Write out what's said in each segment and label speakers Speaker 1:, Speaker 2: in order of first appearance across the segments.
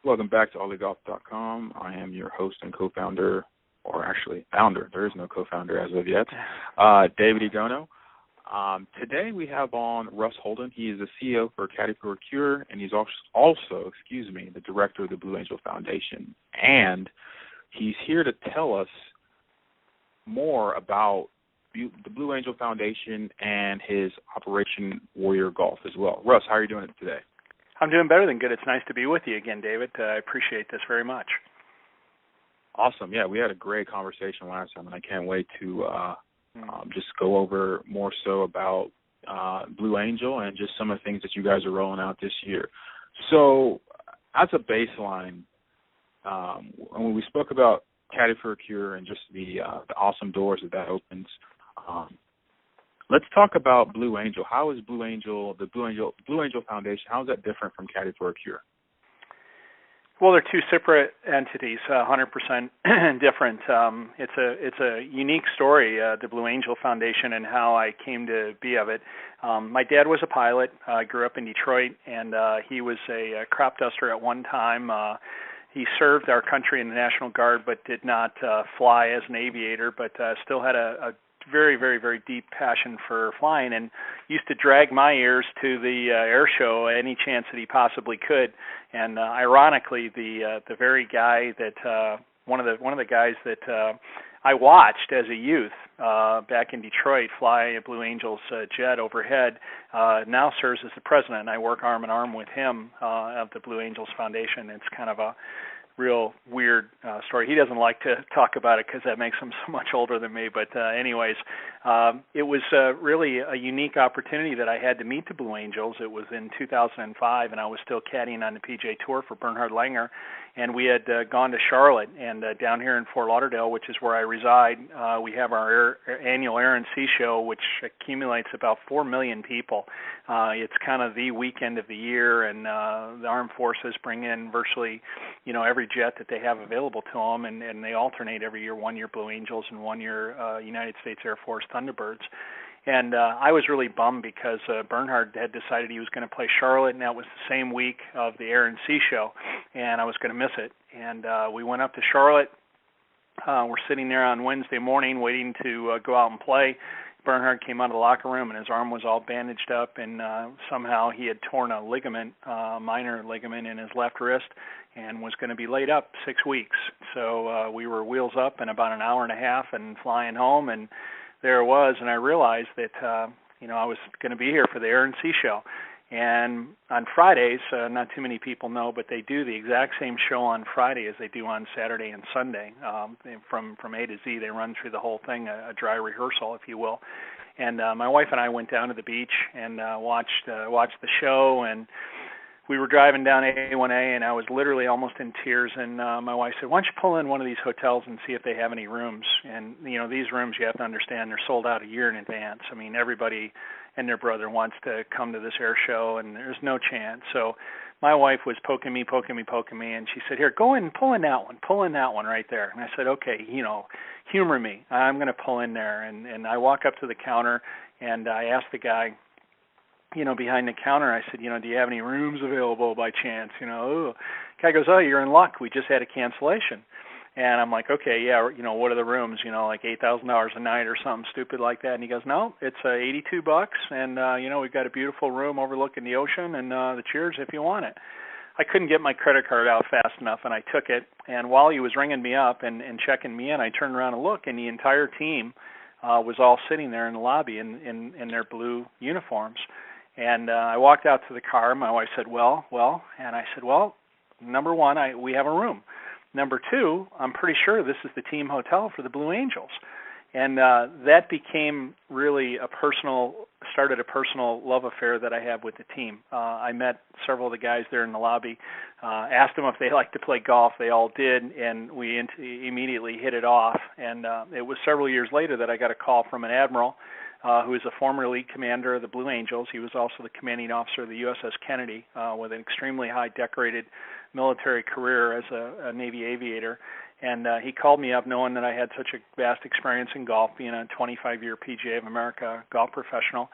Speaker 1: Welcome back to allthegolf.com. I am your host and co-founder, or actually founder. There is no co-founder as of yet, David Igono. Today we have on Russ Holden. He is the CEO for Caddy for a Cure, and he's also, the director of the Blue Angel Foundation. And he's here to tell us more about the Blue Angel Foundation and his Operation Warrior Golf as well. Russ, how are you doing today?
Speaker 2: I'm doing better than good. It's nice to be with you again, David. I appreciate this very much.
Speaker 1: Awesome. Yeah, we had a great conversation last time, and I can't wait to just go over more so about Blue Angel and just some of the things that you guys are rolling out this year. So as a baseline, when we spoke about Caddy for a Cure and just the awesome doors that opens, let's talk about Blue Angel. How is Blue Angel, the Blue Angel Foundation, how is that different from Caddy for a Cure?
Speaker 2: Well, they're two separate entities, 100% different. It's a unique story, the Blue Angel Foundation, and how I came to be of it. My dad was a pilot. I grew up in Detroit, and he was a crop duster at one time. He served our country in the National Guard, but did not fly as an aviator, but still had a very, very, very deep passion for flying, and used to drag my ears to the air show any chance that he possibly could. And ironically, the very guy that one of the guys that I watched as a youth back in Detroit fly a Blue Angels jet overhead now serves as the president, and I work arm in arm with him of the Blue Angels Foundation. It's kind of a real weird story. He doesn't like to talk about it because that makes him so much older than me. But anyways, it was really a unique opportunity that I had to meet the Blue Angels. It was in 2005, and I was still caddying on the PGA Tour for Bernhard Langer. And we had gone to Charlotte, and down here in Fort Lauderdale, which is where I reside, we have our annual Air and Sea Show, which accumulates about 4 million people. It's kind of the weekend of the year, and the armed forces bring in virtually, every jet that they have available to them, and they alternate every year, 1 year Blue Angels and 1 year United States Air Force Thunderbirds. And I was really bummed because Bernhard had decided he was going to play Charlotte, and that was the same week of the Air and Sea Show, and I was going to miss it. And we went up to Charlotte. We're sitting there on Wednesday morning waiting to go out and play. Bernhard came out of the locker room, and his arm was all bandaged up, and somehow he had torn a ligament, minor ligament in his left wrist, and was going to be laid up 6 weeks. So we were wheels up in about an hour and a half and flying home, and there it was, and I realized that, I was going to be here for the Air and Sea Show. And on Fridays, not too many people know, but they do the exact same show on Friday as they do on Saturday and Sunday. From A to Z, they run through the whole thing, a dry rehearsal, if you will. And my wife and I went down to the beach and watched the show, and we were driving down A1A, and I was literally almost in tears, and my wife said, why don't you pull in one of these hotels and see if they have any rooms? And, these rooms, you have to understand, they're sold out a year in advance. I mean, everybody and their brother wants to come to this air show, and there's no chance. So my wife was poking me, and she said, here, go in, pull in that one right there. And I said, okay, humor me. I'm going to pull in there. And I walk up to the counter, and I asked the guy, behind the counter, I said, do you have any rooms available by chance? Guy goes, oh, you're in luck. We just had a cancellation. And I'm like, okay, yeah, what are the rooms? Like $8,000 a night or something stupid like that. And he goes, no, it's $82, and we've got a beautiful room overlooking the ocean, and the cheers if you want it. I couldn't get my credit card out fast enough, and I took it. And while he was ringing me up and checking me in, I turned around and looked, and the entire team was all sitting there in the lobby in their blue uniforms. And I walked out to the car. My wife said, well, and I said, well, number one, we have a room. Number two, I'm pretty sure this is the team hotel for the Blue Angels. And that became really started a personal love affair that I have with the team. I met several of the guys there in the lobby, asked them if they liked to play golf. They all did, and we immediately hit it off. And it was several years later that I got a call from an admiral who is a former lead commander of the Blue Angels. He was also the commanding officer of the USS Kennedy with an extremely high decorated military career as a Navy aviator. And he called me up knowing that I had such a vast experience in golf, being a 25-year PGA of America golf professional,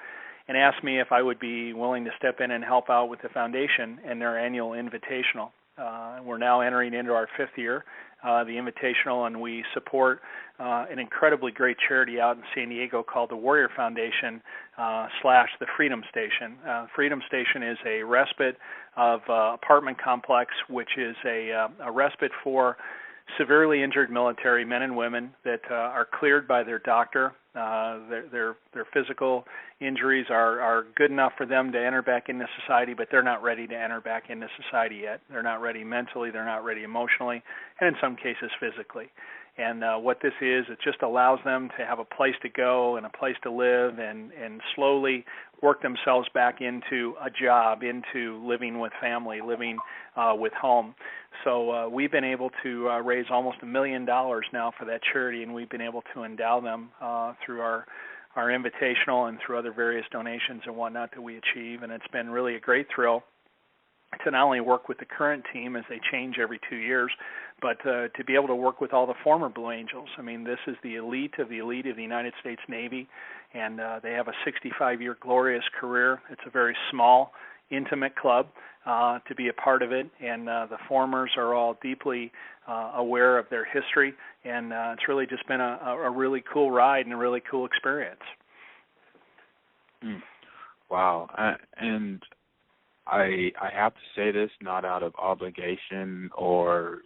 Speaker 2: and asked me if I would be willing to step in and help out with the foundation and their annual invitational. We're now entering into our 5th year, the Invitational, and we support an incredibly great charity out in San Diego called the Warrior Foundation / the Freedom Station. Freedom Station is a respite of apartment complex, which is a respite for severely injured military men and women that are cleared by their doctor. Their physical injuries are good enough for them to enter back into society, but they're not ready to enter back into society yet. They're not ready mentally, they're not ready emotionally, and in some cases physically. And what this is, it just allows them to have a place to go and a place to live and slowly work themselves back into a job, into living with family, living with home. So we've been able to raise almost $1 million now for that charity, and we've been able to endow them through our invitational and through other various donations and whatnot that we achieve. And it's been really a great thrill to not only work with the current team as they change every 2 years, but to be able to work with all the former Blue Angels. I mean, this is the elite of the United States Navy, and they have a 65-year glorious career. It's a very small, intimate club to be a part of it, and the formers are all deeply aware of their history, and it's really just been a really cool ride and a really cool experience.
Speaker 1: Wow. And I have to say this not out of obligation or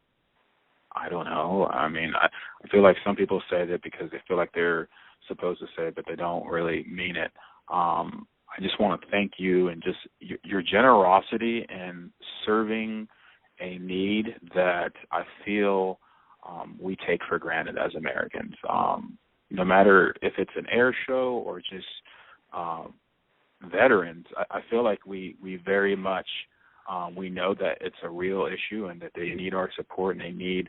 Speaker 1: I don't know. I mean, I feel like some people say that because they feel like they're supposed to say it, but they don't really mean it. I just want to thank you and just your generosity in serving a need that I feel we take for granted as Americans. No matter if it's an air show or just veterans, I feel like we very much we know that it's a real issue and that they need our support and they need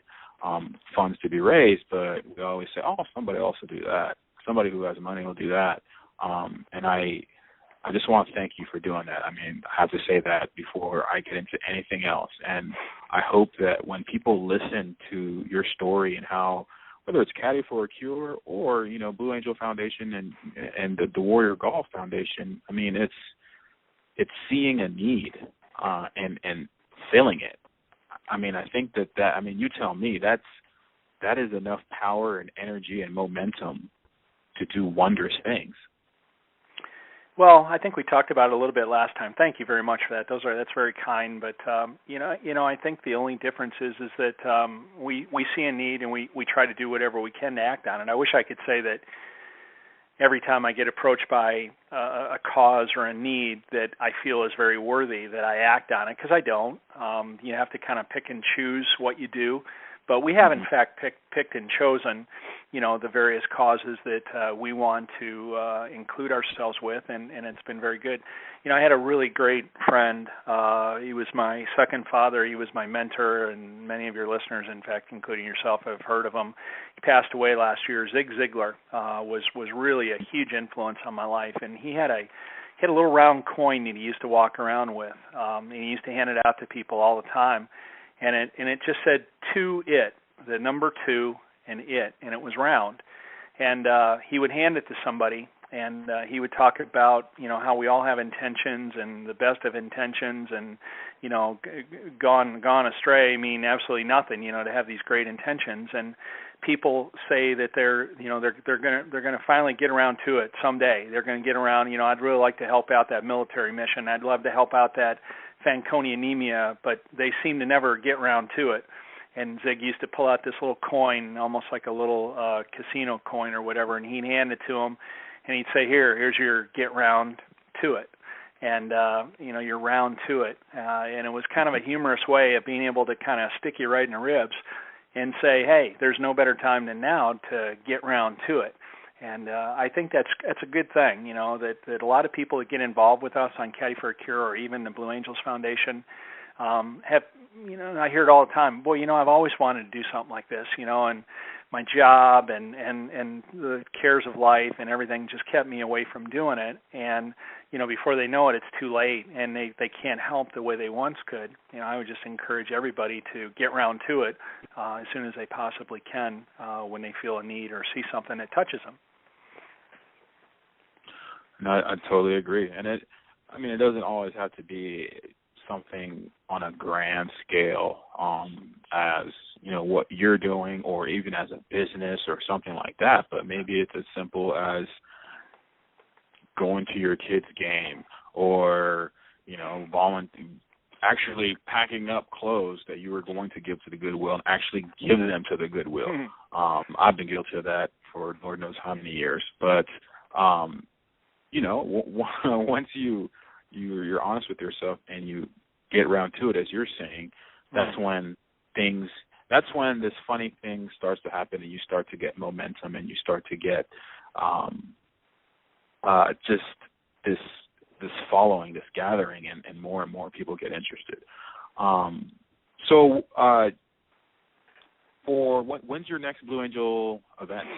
Speaker 1: funds to be raised, but we always say, oh, somebody else will do that. Somebody who has money will do that. And I just want to thank you for doing that. I mean, I have to say that before I get into anything else. And I hope that when people listen to your story and how, whether it's Caddy for a Cure or, you know, Blue Angel Foundation and the Warrior Golf Foundation, I mean, it's seeing a need and filling it. I mean, I think that I mean, you tell me, that is enough power and energy and momentum to do wondrous things.
Speaker 2: Well, I think we talked about it a little bit last time. Thank you very much for that. That's very kind. But you know, I think the only difference is that we see a need and we try to do whatever we can to act on it. I wish I could say that every time I get approached by a cause or a need that I feel is very worthy, that I act on it, because I don't. You have to kind of pick and choose what you do. But we have, in fact, picked and chosen, you know, the various causes that we want to include ourselves with, and it's been very good. You know, I had a really great friend. He was my second father. He was my mentor, and many of your listeners, in fact, including yourself, have heard of him. He passed away last year. Zig Ziglar was really a huge influence on my life, and he had a little round coin that he used to walk around with, and he used to hand it out to people all the time. And it just said to it, the number 2 and it, and it was round. And he would hand it to somebody, and he would talk about, you know, how we all have intentions and the best of intentions, and, you know, gone astray mean absolutely nothing, you know, to have these great intentions. And people say that they're gonna finally get around to it someday. They're going to get around. You know, I'd really like to help out that military mission. I'd love to help out that Fanconi anemia, but they seem to never get around to it. And Zig used to pull out this little coin, almost like a little casino coin or whatever, and he'd hand it to them, and he'd say, here's your get round to it. And, you know, you're round to it. And it was kind of a humorous way of being able to kind of stick you right in the ribs and say, hey, there's no better time than now to get round to it. And I think that's a good thing, you know, that a lot of people that get involved with us on Caddy for a Cure or even the Blue Angels Foundation have, you know, I hear it all the time, boy, you know, I've always wanted to do something like this, you know, and my job and the cares of life and everything just kept me away from doing it. And, you know, before they know it, it's too late, and they can't help the way they once could. You know, I would just encourage everybody to get round to it as soon as they possibly can when they feel a need or see something that touches them.
Speaker 1: No, I totally agree. And it doesn't always have to be something on a grand scale, as what you're doing, or even as a business or something like that. But maybe it's as simple as going to your kid's game, or actually packing up clothes that you were going to give to the Goodwill and actually give them to the Goodwill. I've been guilty of that for Lord knows how many years. But once you're honest with yourself and you get around to it, as you're saying, that's when this funny thing starts to happen, and you start to get momentum, and you start to get just this following, this gathering, and more people get interested. When's your next Blue Angel event?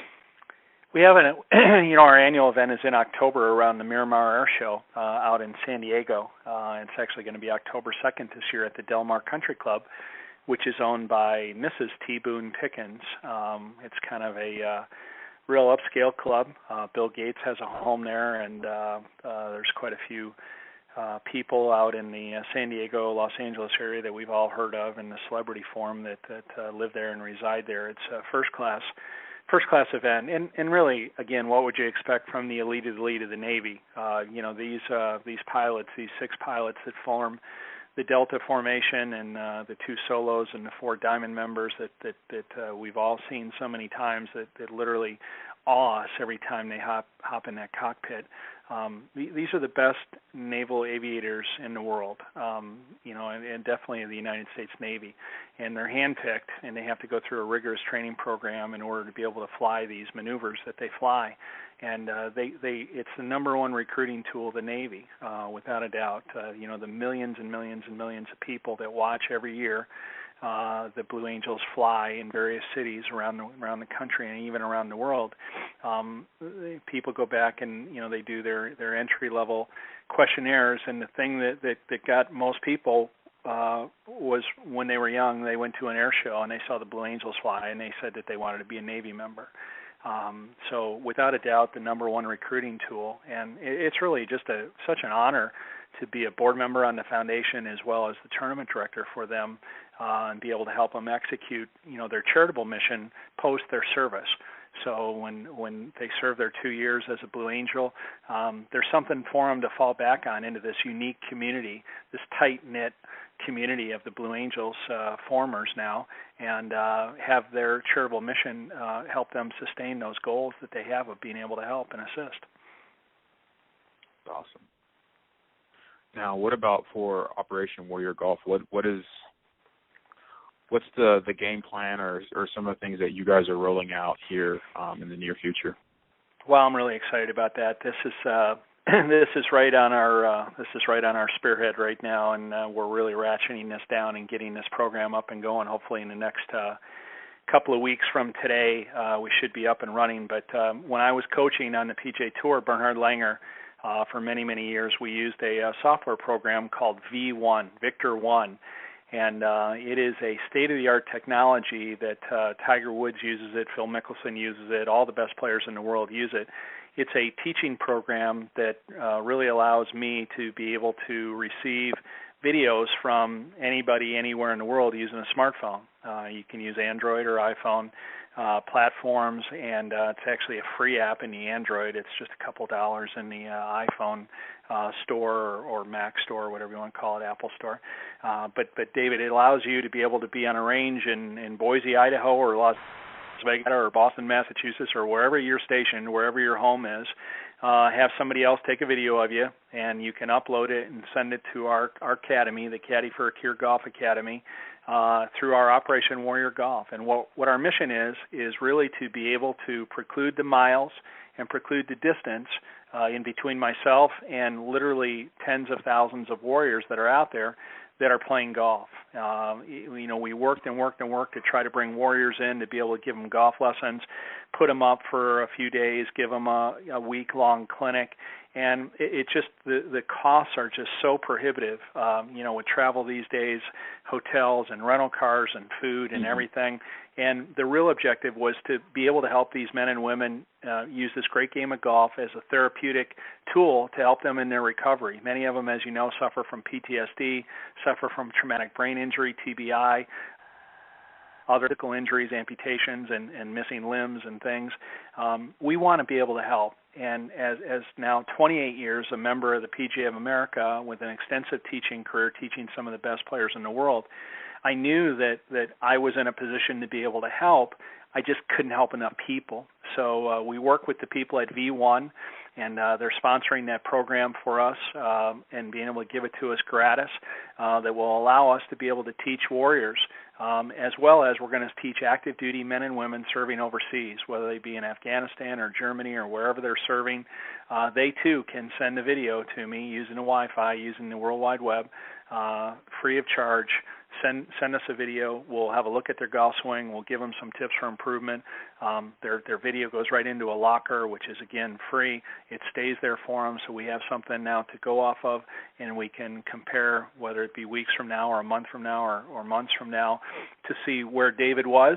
Speaker 2: We have our annual event is in October around the Miramar Air Show out in San Diego. It's actually going to be October 2nd this year at the Del Mar Country Club, which is owned by Mrs. T. Boone Pickens. It's kind of a real upscale club. Bill Gates has a home there, and there's quite a few people out in the San Diego, Los Angeles area that we've all heard of in the celebrity form that live there and reside there. It's a first class event, and really, again, what would you expect from the elite of the Navy? These pilots, these 6 pilots that form the Delta formation, and the 2 solos and the 4 diamond members that we've all seen so many times that literally awe us every time they hop in that cockpit. These are the best naval aviators in the world, and definitely in the United States Navy. And they're handpicked, and they have to go through a rigorous training program in order to be able to fly these maneuvers that they fly. And it's the number one recruiting tool of the Navy, without a doubt. The millions and millions and millions of people that watch every year the Blue Angels fly in various cities around the country and even around the world. People go back and they do their entry level questionnaires, and the thing that got most people was when they were young, they went to an air show and they saw the Blue Angels fly, and they said that they wanted to be a Navy member. So without a doubt, the number one recruiting tool, and it's really just such an honor to be a board member on the foundation as well as the tournament director for them, and be able to help them execute, their charitable mission post their service. So when they serve their 2 years as a Blue Angel, there's something for them to fall back on into this unique community, this tight-knit community of the Blue Angels formers now, and have their charitable mission help them sustain those goals that they have of being able to help and assist.
Speaker 1: Awesome. Now, what about for Operation Warrior Golf? What's the game plan, or some of the things that you guys are rolling out here in the near future?
Speaker 2: Well, I'm really excited about that. This is right on our spearhead right now, and we're really ratcheting this down and getting this program up and going. Hopefully, in the next couple of weeks from today, we should be up and running. But when I was coaching on the PGA Tour, Bernhard Langer, for many, many years, we used a software program called V1, Victor One. And it is a state-of-the-art technology that Tiger Woods uses it, Phil Mickelson uses it, all the best players in the world use it. It's a teaching program that really allows me to be able to receive videos from anybody anywhere in the world using a smartphone. You can use Android or iPhone platforms, and it's actually a free app in the Android. It's just a couple dollars in the iPhone store or Mac store, whatever you want to call it, Apple store. But David, it allows you to be able to be on a range in Boise, Idaho, or Las Vegas, or Boston, Massachusetts, or wherever you're stationed, wherever your home is. Have somebody else take a video of you, and you can upload it and send it to our academy, the Caddy for a Cure Golf Academy, through our Operation Warrior Golf. And what our mission is really to be able to preclude the miles and preclude the distance in between myself and literally tens of thousands of warriors that are out there that are playing golf. We worked to try to bring warriors in to be able to give them golf lessons, put them up for a few days, give them a week-long clinic, and it just the costs are just so prohibitive. With travel these days, hotels and rental cars and food and everything. And the real objective was to be able to help these men and women use this great game of golf as a therapeutic tool to help them in their recovery. Many of them, as you know, suffer from PTSD, suffer from traumatic brain injury, TBI, other physical injuries, amputations, and missing limbs and things. We want to be able to help. And as now 28 years a member of the PGA of America with an extensive teaching career, teaching some of the best players in the world, I knew that I was in a position to be able to help. I just couldn't help enough people. So we work with the people at V1, and they're sponsoring that program for us and being able to give it to us gratis that will allow us to be able to teach warriors, as well as we're going to teach active duty men and women serving overseas, whether they be in Afghanistan or Germany or wherever they're serving. They too can send a video to me using the Wi-Fi, using the World Wide Web, free of charge. Send us a video. We'll have a look at their golf swing. We'll give them some tips for improvement. Their video goes right into a locker, which is, again, free. It stays there for them, so we have something now to go off of, and we can compare, whether it be weeks from now or a month from now or months from now, to see where David was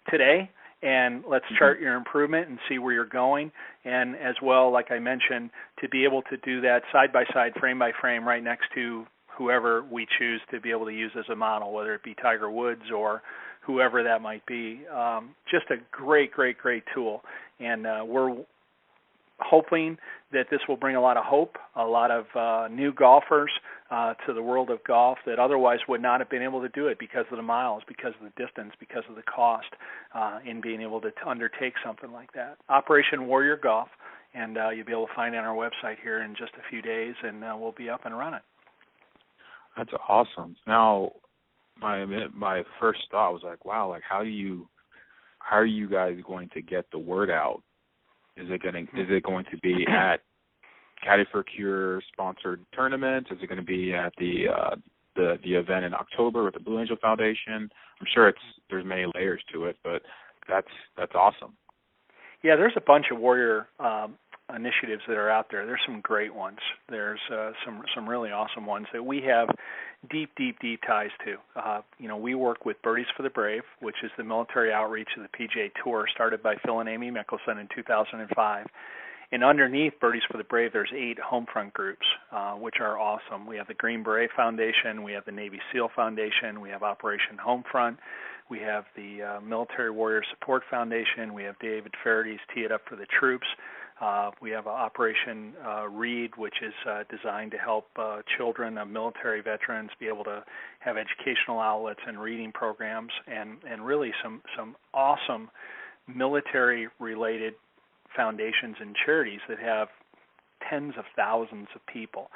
Speaker 2: today, and let's chart your improvement and see where you're going. And as well, like I mentioned, to be able to do that side by side, frame by frame, right next to whoever we choose to be able to use as a model, whether it be Tiger Woods or whoever that might be. Just a great, great, great tool. And we're hoping that this will bring a lot of hope, a lot of new golfers to the world of golf that otherwise would not have been able to do it because of the miles, because of the distance, because of the cost in being able to undertake something like that. Operation Warrior Golf, and you'll be able to find it on our website here in just a few days, and we'll be up and running.
Speaker 1: That's awesome. Now, my first thought was like, wow, like how are you guys going to get the word out? Is it going to be at Caddy for Cure sponsored tournaments? Is it going to be at the event in October with the Blue Angel Foundation? I'm sure there's many layers to it, but that's awesome. Yeah,
Speaker 2: there's a bunch of Warrior initiatives that are out there. There's some great ones. There's some really awesome ones that we have deep ties to. We work with Birdies for the Brave, which is the military outreach of the PGA Tour, started by Phil and Amy Mickelson in 2005. And underneath Birdies for the Brave, there's 8 Homefront groups, which are awesome. We have the Green Beret Foundation, we have the Navy SEAL Foundation, we have Operation Homefront, we have the Military Warrior Support Foundation, we have David Farady's Tee It Up for the Troops. We have Operation READ, which is designed to help children of military veterans be able to have educational outlets and reading programs, and really some awesome military-related foundations and charities that have tens of thousands of people.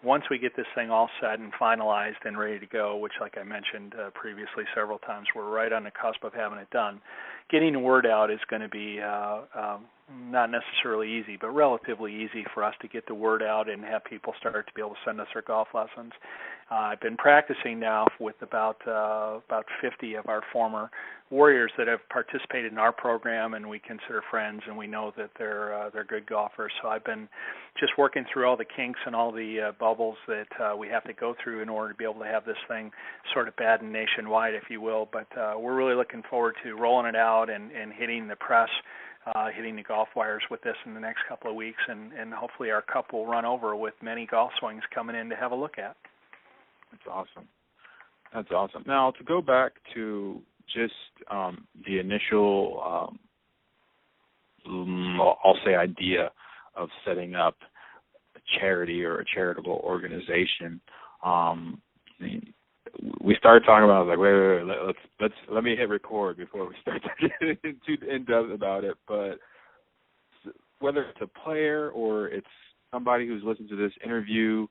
Speaker 2: Once we get this thing all set and finalized and ready to go, which, like I mentioned previously several times, we're right on the cusp of having it done, getting the word out is going to be not necessarily easy, but relatively easy for us to get the word out and have people start to be able to send us their golf lessons. I've been practicing now with about 50 of our former warriors that have participated in our program, and we consider friends, and we know that they're good golfers. So I've been just working through all the kinks and all the bubbles that we have to go through in order to be able to have this thing sort of bad and nationwide, if you will. But we're really looking forward to rolling it out and hitting the press, hitting the golf wires with this in the next couple of weeks, and hopefully our cup will run over with many golf swings coming in to have a look at.
Speaker 1: That's awesome. Now, to go back to just the initial, I'll say, idea of setting up a charity or a charitable organization, we started talking about, I was like, wait, let me hit record before we start getting too in-depth about it. But whether it's a player or it's somebody who's listened to this interview,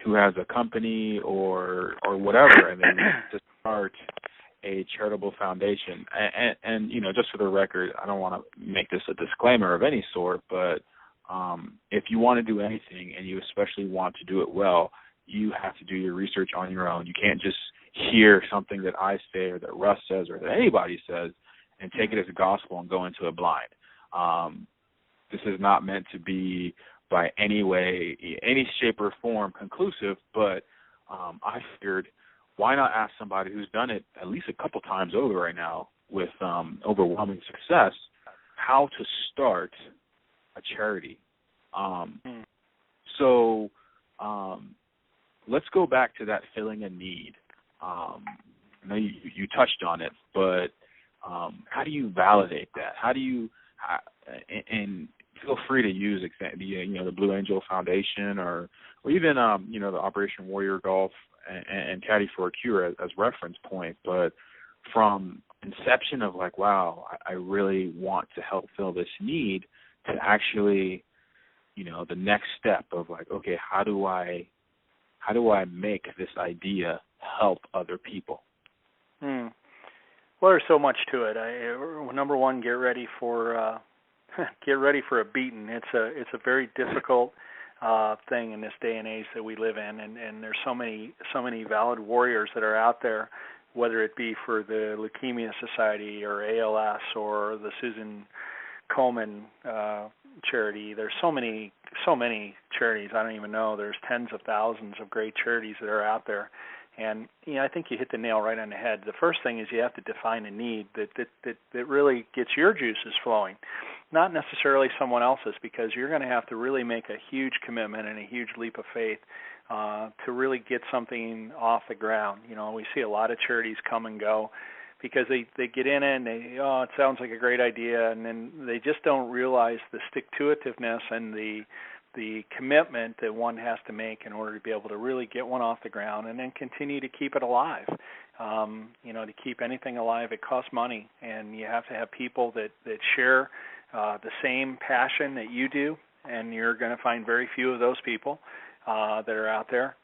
Speaker 1: who has a company or whatever, and they need to start a charitable foundation. And just for the record, I don't want to make this a disclaimer of any sort, but if you want to do anything and you especially want to do it well, you have to do your research on your own. You can't just hear something that I say or that Russ says or that anybody says and take it as a gospel and go into it blind. This is not meant to be by any way, any shape or form conclusive, but I figured, why not ask somebody who's done it at least a couple times over right now with overwhelming success? how to start a charity. So let's go back to that filling a need. I know you touched on it, but how do you validate that? How do you and feel free to use the Blue Angel Foundation or even the Operation Warrior Golf and Caddy for a Cure as reference point, but from inception of like, wow, I really want to help fill this need, to actually, the next step of like, okay, how do I make this idea help other people?
Speaker 2: Well, there's so much to it. Number one, get ready for a beating. It's a very difficult thing in this day and age that we live in, and there's so many valid warriors that are out there, whether it be for the Leukemia Society or ALS or the Susan Komen charity. There's so many charities. I don't even know. There's tens of thousands of great charities that are out there. And I think you hit the nail right on the head. The first thing is you have to define a need that really gets your juices flowing, not necessarily someone else's, because you're going to have to really make a huge commitment and a huge leap of faith to really get something off the ground. We see a lot of charities come and go because they get in it and it sounds like a great idea, and then they just don't realize the stick-to-itiveness and the commitment that one has to make in order to be able to really get one off the ground and then continue to keep it alive. To keep anything alive, it costs money, and you have to have people that share the same passion that you do, and you're going to find very few of those people that are out there.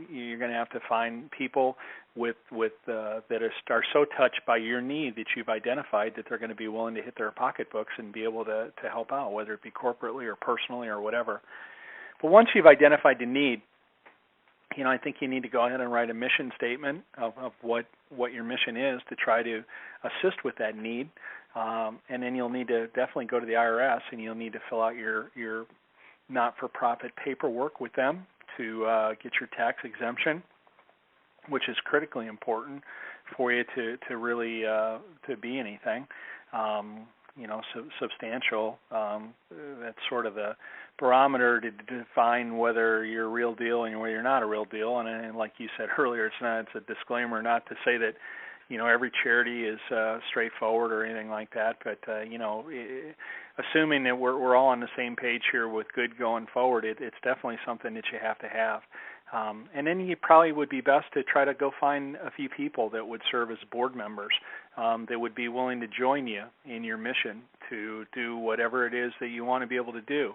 Speaker 2: You're going to have to find people that are so touched by your need that you've identified that they're going to be willing to hit their pocketbooks and be able to help out, whether it be corporately or personally or whatever. But once you've identified the need, I think you need to go ahead and write a mission statement of what your mission is to try to assist with that need. And then you'll need to definitely go to the IRS, and you'll need to fill out your not-for-profit paperwork with them to get your tax exemption, which is critically important for you to really to be anything, substantial. That's sort of the barometer to define whether you're a real deal and whether you're not a real deal. And like you said earlier, it's a disclaimer not to say that every charity is straightforward or anything like that. But assuming that we're all on the same page here with good going forward, it's definitely something that you have to have. And then you probably would be best to try to go find a few people that would serve as board members that would be willing to join you in your mission to do whatever it is that you want to be able to do.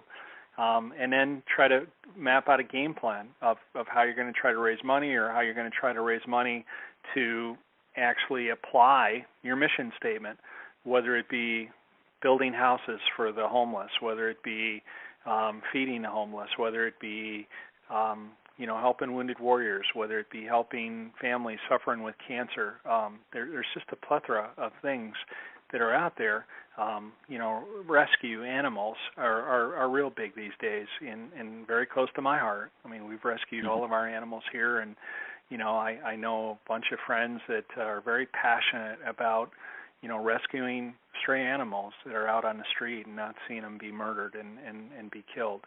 Speaker 2: And then try to map out a game plan of how you're going to try to raise money, or how you're going to try to raise money to actually apply your mission statement, whether it be building houses for the homeless, whether it be feeding the homeless, whether it be helping wounded warriors, whether it be helping families suffering with cancer. There's just a plethora of things that are out there. Rescue animals are real big these days and very close to my heart. I mean, we've rescued all of our animals here, and I know a bunch of friends that are very passionate about rescuing stray animals that are out on the street and not seeing them be murdered and be killed.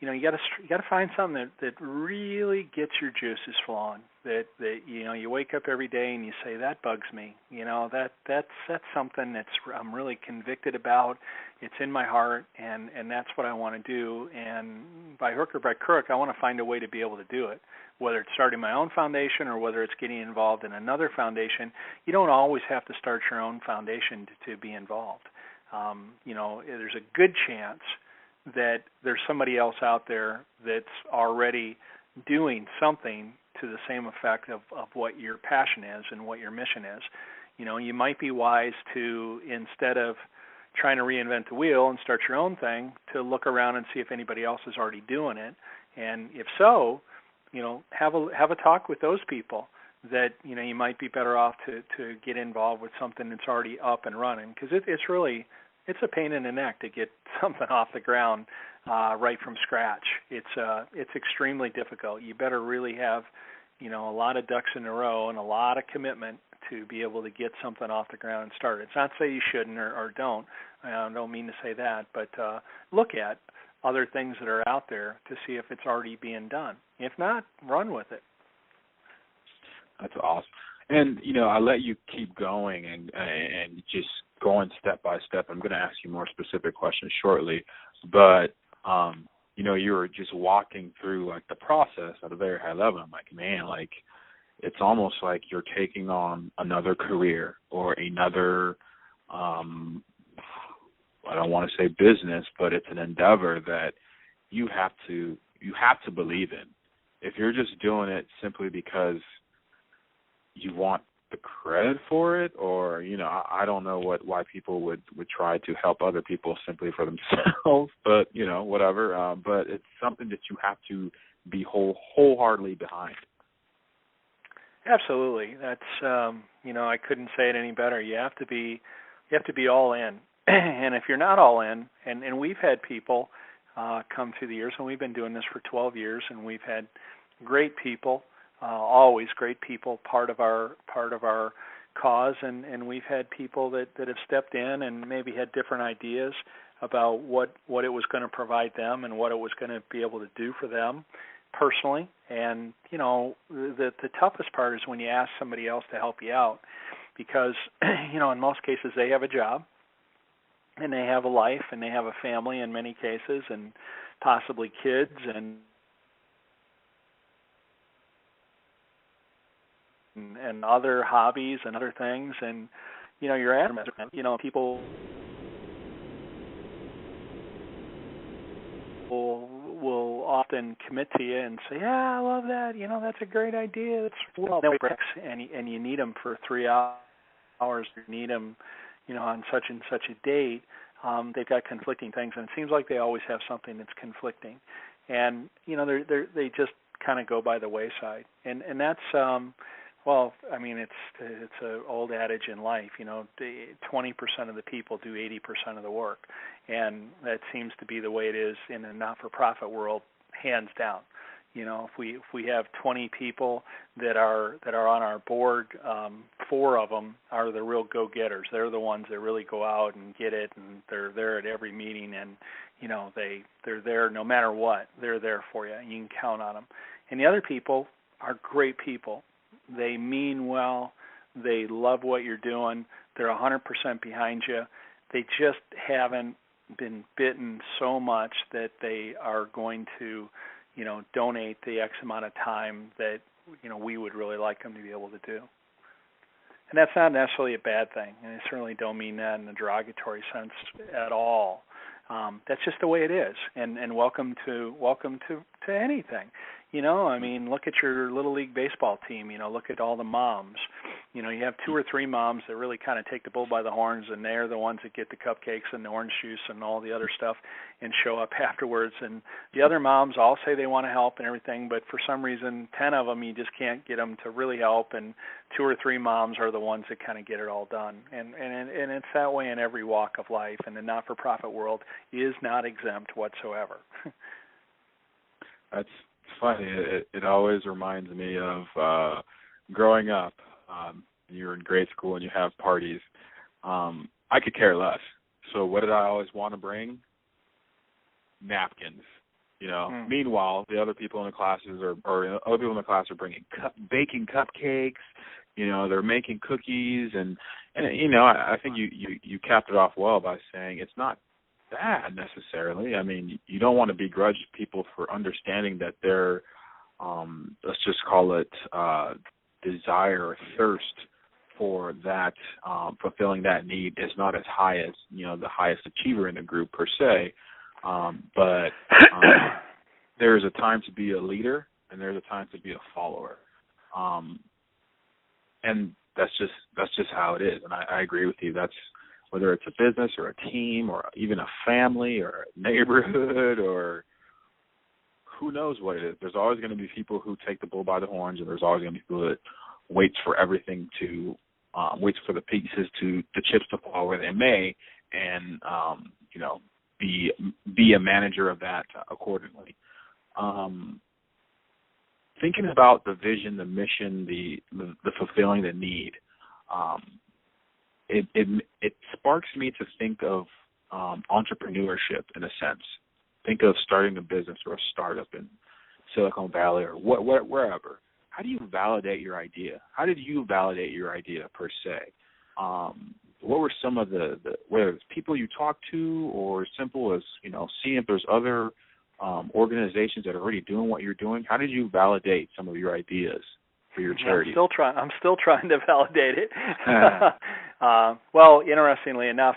Speaker 2: You got to find something that really gets your juices flowing. That you wake up every day and you say, that bugs me. That's something I'm really convicted about. It's in my heart, and that's what I want to do. And by hook or by crook, I want to find a way to be able to do it. Whether it's starting my own foundation or whether it's getting involved in another foundation, you don't always have to start your own foundation to be involved. There's a good chance that there's somebody else out there that's already doing something to the same effect of what your passion is and what your mission is. You might be wise to, instead of trying to reinvent the wheel and start your own thing, to look around and see if anybody else is already doing it. And if so, have a talk with those people that, you might be better off to get involved with something that's already up and running, because it's a pain in the neck to get something off the ground right from scratch. It's extremely difficult. You better really have a lot of ducks in a row and a lot of commitment to be able to get something off the ground and start. It's not to say you shouldn't or don't. I don't mean to say that, but look at other things that are out there to see if it's already being done. If not, run with it.
Speaker 1: That's awesome. And, I let you keep going and just going step by step. I'm going to ask you more specific questions shortly. But, you were just walking through, like, the process at a very high level. I'm like, man, like, it's almost like you're taking on another career or another, I don't want to say business, but it's an endeavor that you have to believe in. If you're just doing it simply because you want the credit for it, or I don't know why people would try to help other people simply for themselves, but whatever. But it's something that you have to be wholeheartedly behind.
Speaker 2: Absolutely. That's I couldn't say it any better. You have to be all in. And if you're not all in, and we've had people come through the years, and we've been doing this for 12 years, and we've had great people, always great people, part of our cause, and we've had people that have stepped in and maybe had different ideas about what it was going to provide them and what it was going to be able to do for them personally. And the toughest part is when you ask somebody else to help you out, because in most cases they have a job and they have a life and they have a family in many cases, and possibly kids and other hobbies and other things, and you're adamant. People will often commit to you and say, "Yeah, I love that. That's a great idea. And you need them for 3 hours. You need them, on such and such a date." They've got conflicting things, and it seems like they always have something that's conflicting, and they just kind of go by the wayside, and that's well, I mean, it's an old adage in life. 20% of the people do 80% of the work, and that seems to be the way it is in the not-for-profit world, hands down. If we have 20 people that are on our board, 4 of them are the real go-getters. They're the ones that really go out and get it, and they're there at every meeting, and they're there no matter what. They're there for you, and you can count on them. And the other people are great people. They mean well. They love what you're doing. They're 100% behind you. They just haven't been bitten so much that they are going to donate the X amount of time that, we would really like them to be able to do. And that's not necessarily a bad thing, and I certainly don't mean that in a derogatory sense at all. That's just the way it is, and welcome to anything. I mean, look at your Little League baseball team. Look at all the moms. You have 2 or 3 moms that really kind of take the bull by the horns, and they're the ones that get the cupcakes and the orange juice and all the other stuff and show up afterwards. And the other moms all say they want to help and everything, but for some reason, 10 of them, you just can't get them to really help, and 2 or 3 moms are the ones that kind of get it all done. And it's that way in every walk of life, and the not-for-profit world is not exempt whatsoever.
Speaker 1: That's funny. It always reminds me of growing up. You're in grade school and you have parties. I could care less. So what did I always want to bring? Napkins. Meanwhile, the other people in the classes or other people in the class are bringing baking cupcakes. They're making cookies, and I think you capped it off well by saying it's not bad necessarily. I mean, you don't want to begrudge people for understanding that their let's just call it desire or thirst for that fulfilling that need is not as high as the highest achiever in the group per se, but there's a time to be a leader and there's a time to be a follower, and that's just how it is. And I agree with you. That's whether it's a business or a team or even a family or a neighborhood or who knows what it is. There's always going to be people who take the bull by the horns, and there's always going to be people that waits for everything to, waits for the chips to fall where they may, and, be a manager of that accordingly. Thinking about the vision, the mission, the fulfilling the need, it sparks me to think of entrepreneurship in a sense. Think of starting a business or a startup in Silicon Valley or wherever. How do you validate your idea? How did you validate your idea per se? What were some of the whether it's people you talked to or as simple as, seeing if there's other organizations that are already doing what you're doing? How did you validate some of your ideas for your charity?
Speaker 2: I'm still trying to validate it. Well, interestingly enough,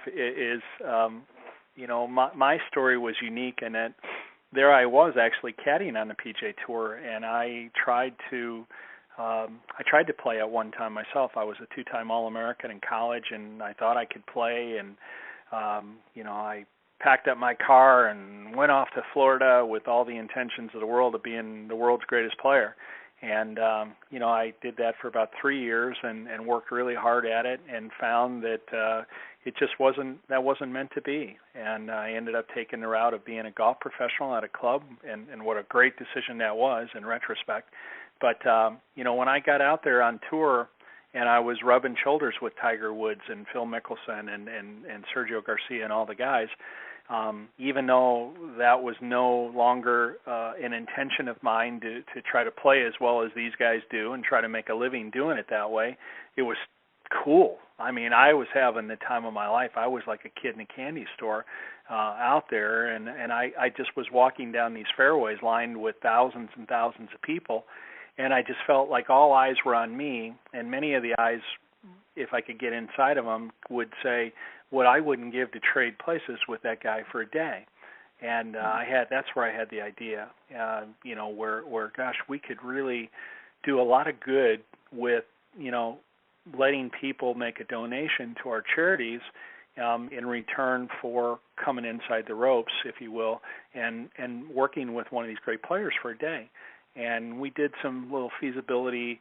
Speaker 2: my story was unique in that there I was actually caddying on the PGA Tour, and I tried to play at one time myself. I was a two-time All-American in college, and I thought I could play, and I packed up my car and went off to Florida with all the intentions of the world of being the world's greatest player. And I did that for about 3 years and worked really hard at it, and found that it just wasn't meant to be. And I ended up taking the route of being a golf professional at a club, and what a great decision that was in retrospect. But when I got out there on tour and I was rubbing shoulders with Tiger Woods and Phil Mickelson and Sergio Garcia and all the guys, even though that was no longer an intention of mine to try to play as well as these guys do and try to make a living doing it that way, it was cool. I mean, I was having the time of my life. I was like a kid in a candy store out there, and I just was walking down these fairways lined with thousands and thousands of people, and I just felt like all eyes were on me, and many of the eyes, if I could get inside of them, would say what I wouldn't give to trade places with that guy for a day. And that's where I had the idea, where gosh, we could really do a lot of good with, letting people make a donation to our charities in return for coming inside the ropes, if you will, and working with one of these great players for a day. And we did some little feasibility.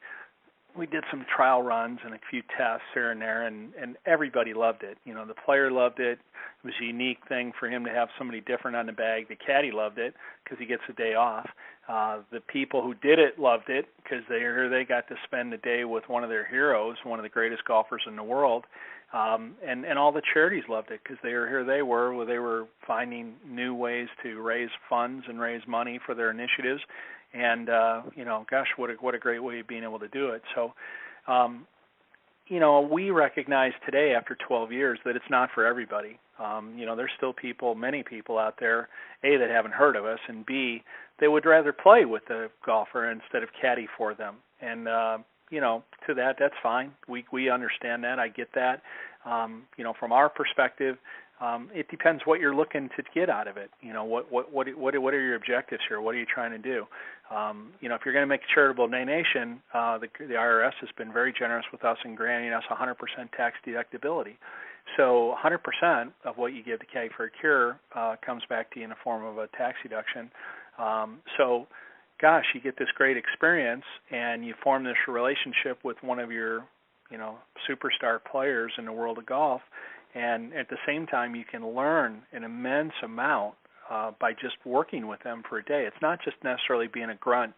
Speaker 2: We did some trial runs and a few tests here and there, and everybody loved it. The player loved it. It was a unique thing for him to have somebody different on the bag. The caddy loved it because he gets a day off. The people who did it loved it because they got to spend the day with one of their heroes, one of the greatest golfers in the world. And all the charities loved it because they were finding new ways to raise funds and raise money for their initiatives. And, gosh, what a great way of being able to do it. So, we recognize today after 12 years that it's not for everybody. There's still many people out there, A, that haven't heard of us, and B, they would rather play with the golfer instead of caddy for them. And, to that's fine. We understand that. I get that. From our perspective, it depends what you're looking to get out of it. What are your objectives here? What are you trying to do? If you're going to make a charitable donation, the IRS has been very generous with us in granting us 100% tax deductibility. So 100% of what you give to Caddy for a Cure comes back to you in the form of a tax deduction. So, gosh, you get this great experience, and you form this relationship with one of your, superstar players in the world of golf. And at the same time, you can learn an immense amount by just working with them for a day. It's not just necessarily being a grunt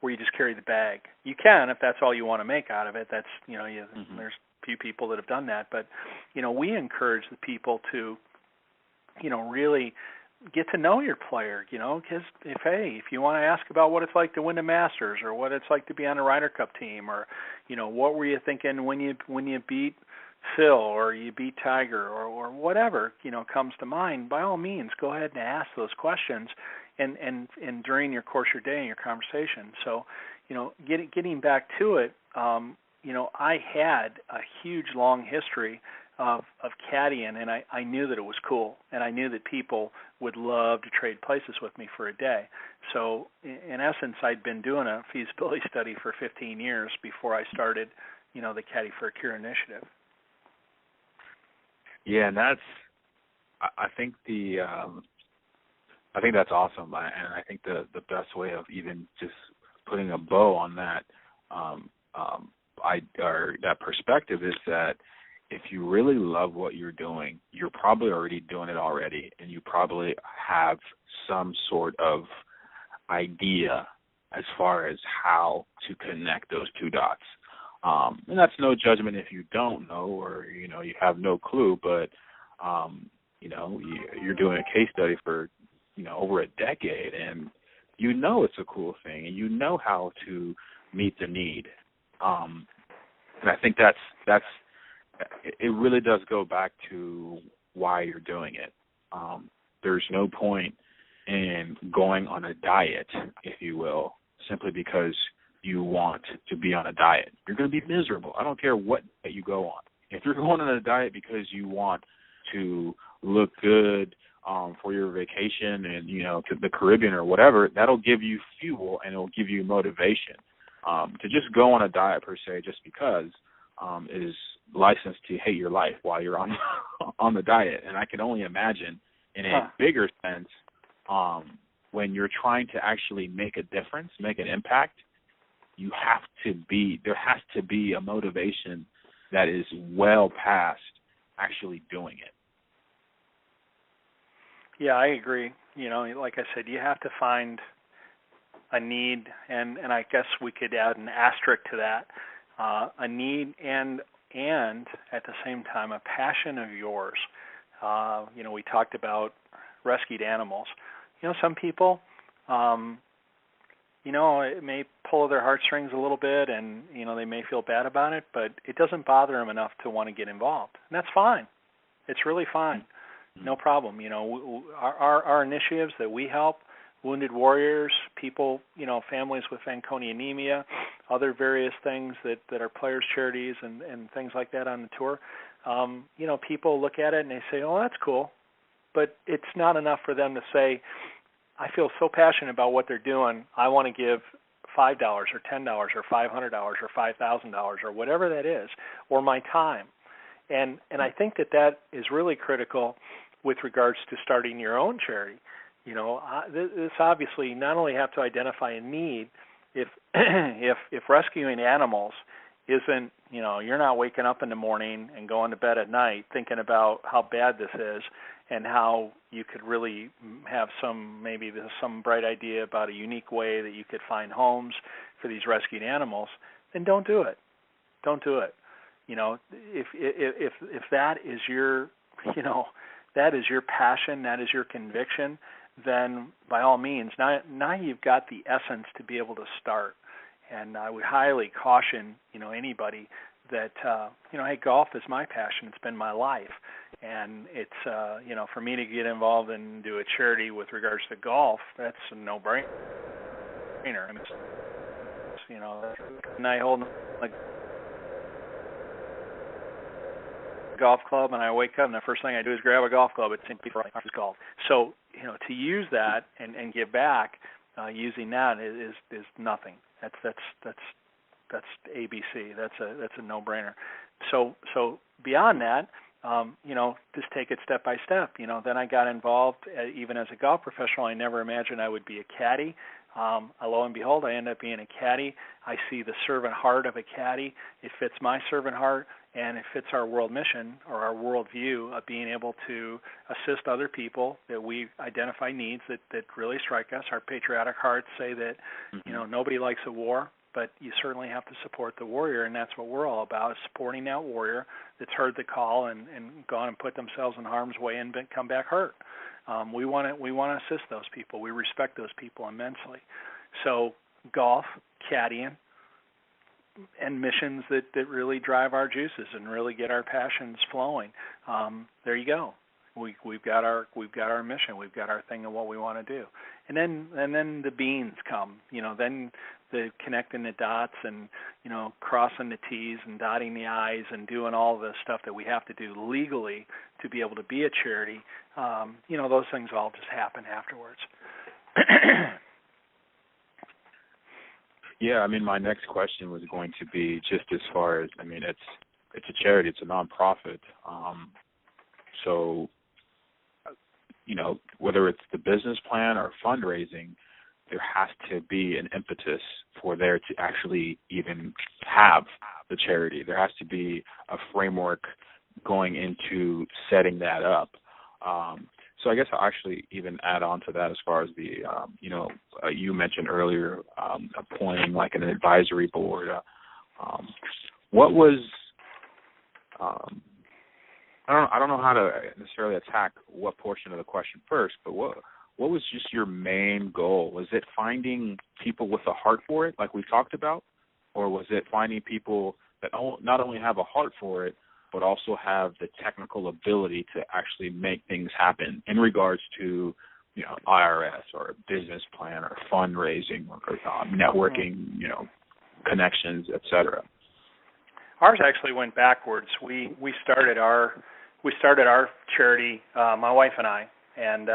Speaker 2: where you just carry the bag. You can if that's all you want to make out of it. That's, there's few people that have done that. But, we encourage the people to, really get to know your player, because if you want to ask about what it's like to win the Masters or what it's like to be on a Ryder Cup team or, what were you thinking when you beat Phil or you beat Tiger or whatever, comes to mind, by all means, go ahead and ask those questions and during your course of your day and your conversation. So, getting back to it, I had a huge, long history of caddying, and I knew that it was cool, and I knew that people would love to trade places with me for a day. So, in essence, I'd been doing a feasibility study for 15 years before I started, the Caddy for a Cure initiative.
Speaker 1: Yeah, and I think that's awesome, and I think the best way of even just putting a bow on that, that perspective is that if you really love what you're doing, you're probably already doing it already, and you probably have some sort of idea as far as how to connect those two dots. And that's no judgment if you don't know or, you know, you have no clue, but, you know, you're doing a case study for, you know, over a decade, and you know it's a cool thing, and you know how to meet the need. And I think that's it really does go back to why you're doing it. There's no point in going on a diet, if you will, simply because you want to be on a diet. You're going to be miserable. I don't care what diet you go on. If you're going on a diet because you want to look good for your vacation and, you know, to the Caribbean or whatever, that'll give you fuel and it'll give you motivation. To just go on a diet per se just because is licensed to hate your life while you're on the diet. And I can only imagine in a bigger sense when you're trying to actually make a difference, make an impact, there has to be a motivation that is well past actually doing it.
Speaker 2: Yeah, I agree. You know, like I said, you have to find a need, and I guess we could add an asterisk to that, a need and at the same time a passion of yours. You know, we talked about rescued animals. You know, some people, you know, it may pull their heartstrings a little bit, and, you know, they may feel bad about it, but it doesn't bother them enough to want to get involved. And that's fine. It's really fine. No problem. You know, our initiatives that we help, wounded warriors, people, you know, families with Fanconi anemia, other various things that are players' charities and things like that on the tour, you know, people look at it and they say, oh, that's cool. But it's not enough for them to say, I feel so passionate about what they're doing, I want to give $5 or $10 or $500 or $5,000 or whatever that is, or my time. And I think that is really critical with regards to starting your own charity. You know, this obviously not only have to identify a need. If rescuing animals isn't, you know, you're not waking up in the morning and going to bed at night thinking about how bad this is and how you could really have some bright idea about a unique way that you could find homes for these rescued animals, then don't do it. Don't do it. You know, if that is your, you know, that is your passion, that is your conviction, then by all means, now you've got the essence to be able to start. And I would highly caution, you know, anybody that, you know, hey, golf is my passion. It's been my life. And it's, you know, for me to get involved and do a charity with regards to golf, that's a no-brainer. I mean, you know, and I hold like golf club, and I wake up and the first thing I do is grab a golf club. It's simply for golf. So, you know, to use that and give back using that is nothing. That's ABC. That's a no-brainer. So beyond that, you know, just take it step by step. You know, then I got involved even as a golf professional. I never imagined I would be a caddy. Lo and behold, I end up being a caddy. I see the servant heart of a caddy. It fits my servant heart, and it fits our world mission or our world view of being able to assist other people that we identify needs that really strike us. Our patriotic hearts say that, you know, nobody likes a war, but you certainly have to support the warrior, and that's what we're all about, is supporting that warrior that's heard the call and gone and put themselves in harm's way and come back hurt. We want to assist those people. We respect those people immensely. So golf, caddying, and missions that really drive our juices and really get our passions flowing. There you go. We've got our mission. We've got our thing of what we want to do. And then the beans come. You know, then the connecting the dots and, you know, crossing the T's and dotting the I's and doing all the stuff that we have to do legally to be able to be a charity. You know, those things all just happen afterwards.
Speaker 1: Yeah, I mean, my next question was going to be just as far as, I mean, it's a charity, it's a nonprofit. So, you know, whether it's the business plan or fundraising, there has to be an impetus for there to actually even have the charity. There has to be a framework going into setting that up. So I guess I'll actually even add on to that as far as the, you know, you mentioned earlier appointing like an advisory board. What was I don't know how to necessarily attack what portion of the question first, but what was just your main goal? Was it finding people with a heart for it, like we talked about, or was it finding people that not only have a heart for it, but also have the technical ability to actually make things happen in regards to, IRS or a business plan or fundraising or networking, connections, etc.?
Speaker 2: Ours actually went backwards. We started our charity, my wife and I, and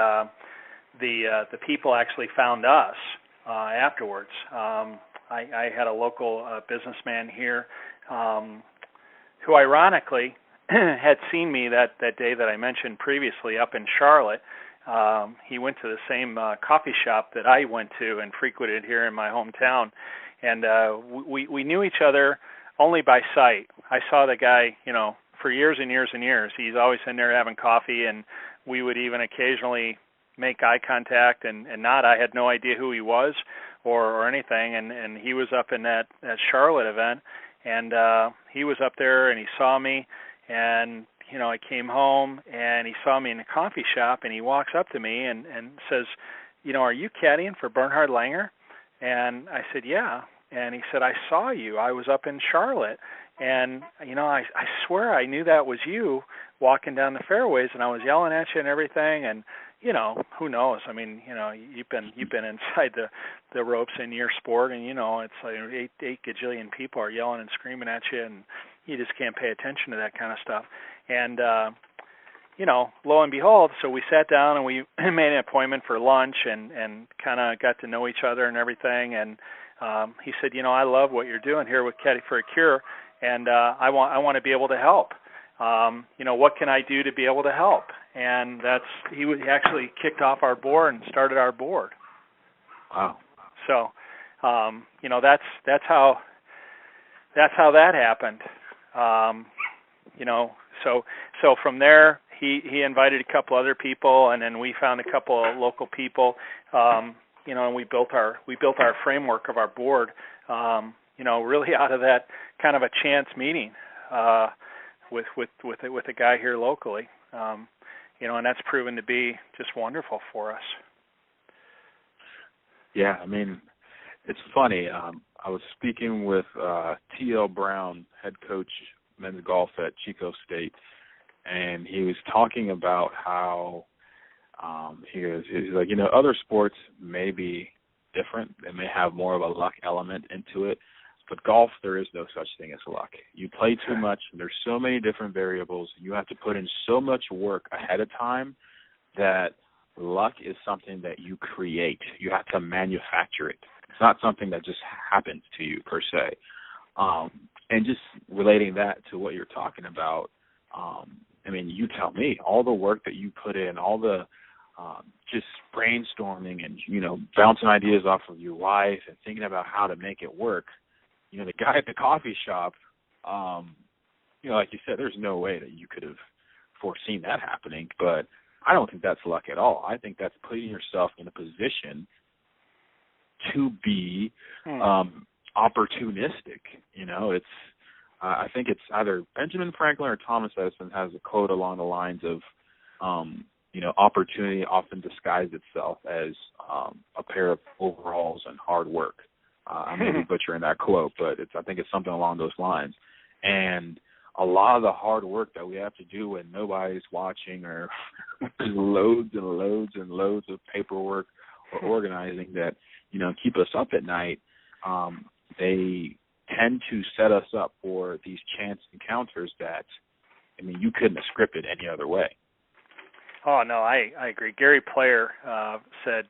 Speaker 2: the people actually found us afterwards. I had a local businessman here who ironically had seen me that day that I mentioned previously up in Charlotte. He went to the same coffee shop that I went to and frequented here in my hometown, and we knew each other only by sight. I saw the guy, for years and years and years. He's always in there having coffee, and we would even occasionally make eye contact and nod. I had no idea who he was or anything, and he was up in that Charlotte event, and he was up there, and he saw me, and I came home, and he saw me in the coffee shop, and he walks up to me and says, are you caddying for Bernhard Langer? And I said, yeah. And he said, I saw you. I was up in Charlotte, and I swear I knew that was you walking down the fairways, and I was yelling at you and everything. And who knows? I mean, you've been inside the ropes in your sport, and it's like eight gajillion people are yelling and screaming at you, and you just can't pay attention to that kind of stuff. And lo and behold, so we sat down and we made an appointment for lunch and kind of got to know each other and everything. And he said, I love what you're doing here with Caddy for a Cure, and I want to be able to help. What can I do to be able to help? And he actually kicked off our board and started our board.
Speaker 1: Wow.
Speaker 2: So, that's how that happened. So from there, he invited a couple other people, and then we found a couple of local people. And we built our framework of our board, really out of that kind of a chance meeting with a guy here locally, and that's proven to be just wonderful for us.
Speaker 1: Yeah, I mean, it's funny. I was speaking with T.L. Brown, head coach men's golf at Chico State, and he was talking about how he's like, other sports may be different. They may have more of a luck element into it, but golf, there is no such thing as luck. You play too much. There's so many different variables. You have to put in so much work ahead of time that luck is something that you create. You have to manufacture it. It's not something that just happens to you per se. And just relating that to what you're talking about, I mean, you tell me, all the work that you put in, all the just brainstorming and, bouncing ideas off of your wife and thinking about how to make it work. The guy at the coffee shop, like you said, there's no way that you could have foreseen that happening. But I don't think that's luck at all. I think that's putting yourself in a position to be opportunistic. It's I think it's either Benjamin Franklin or Thomas Edison has a quote along the lines of, opportunity often disguises itself as a pair of overalls and hard work. I may be butchering that quote, but I think it's something along those lines. And a lot of the hard work that we have to do when nobody's watching or there's loads and loads and loads of paperwork or organizing that, keep us up at night, they tend to set us up for these chance encounters that, you couldn't have scripted any other way.
Speaker 2: Oh, no, I agree. Gary Player said,